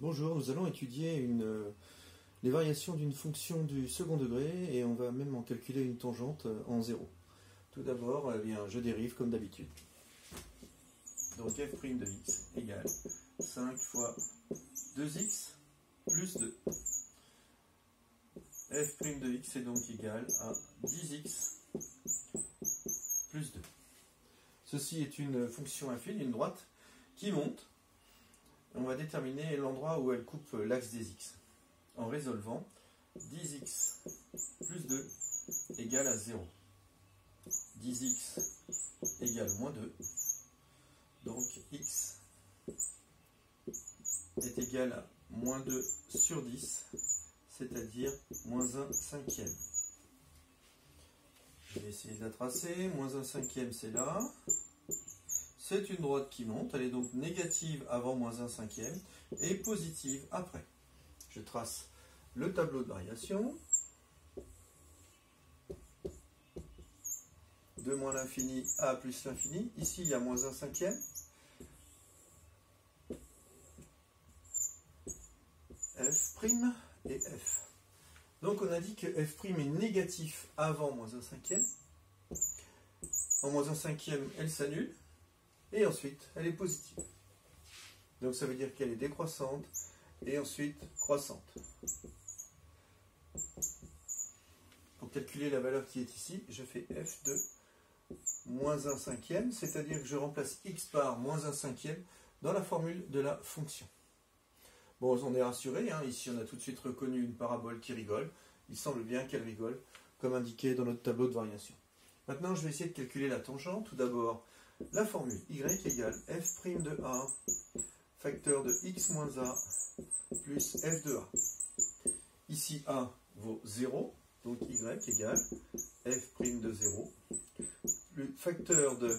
Bonjour, nous allons étudier les variations d'une fonction du second degré et on va même en calculer une tangente en zéro. Tout d'abord, je dérive comme d'habitude. Donc f' de x égale 5 fois 2x plus 2. f' de x est donc égal à 10x plus 2. Ceci est une fonction affine, une droite, qui monte. On va déterminer l'endroit où elle coupe l'axe des x. En résolvant, 10x plus 2 égale à 0. 10x égale moins 2. Donc x est égal à moins 2 sur 10, c'est-à-dire moins 1 cinquième. Je vais essayer de la tracer. Moins 1 cinquième, c'est là. C'est une droite qui monte, elle est donc négative avant moins 1 cinquième et positive après. Je trace le tableau de variation. De moins l'infini à plus l'infini. Ici, il y a moins 1 cinquième. F' et F. Donc on a dit que F' est négatif avant moins 1 cinquième. En moins 1 cinquième, elle s'annule. Et ensuite, elle est positive. Donc ça veut dire qu'elle est décroissante et ensuite croissante. Pour calculer la valeur qui est ici, je fais f de moins 1 cinquième, c'est-à-dire que je remplace x par moins 1 cinquième dans la formule de la fonction. Bon, on est rassuré, hein. Ici on a tout de suite reconnu une parabole qui rigole. Il semble bien qu'elle rigole, comme indiqué dans notre tableau de variation. Maintenant, je vais essayer de calculer la tangente. Tout d'abord, la formule y égale f' de a facteur de x moins a plus f de a. Ici a vaut 0, donc y égale f' de 0, le facteur de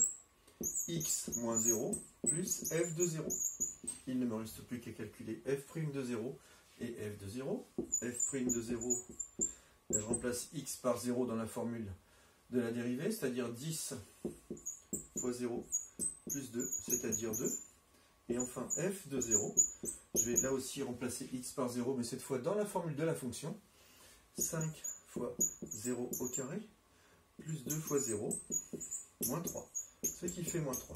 x moins 0 plus f de 0. Il ne me reste plus qu'à calculer f' de 0 et f de 0. f' de 0, je remplace x par 0 dans la formule de la dérivée, c'est-à-dire 10 fois 0 plus 2, c'est-à-dire 2. Et enfin, f de 0, je vais là aussi remplacer x par 0, mais cette fois dans la formule de la fonction. 5 fois 0 au carré, plus 2 fois 0, moins 3. Ce qui fait moins 3.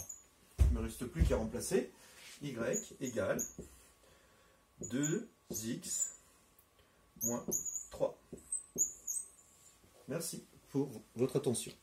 Il ne me reste plus qu'à remplacer. Y égale 2x moins 3. Merci pour votre attention.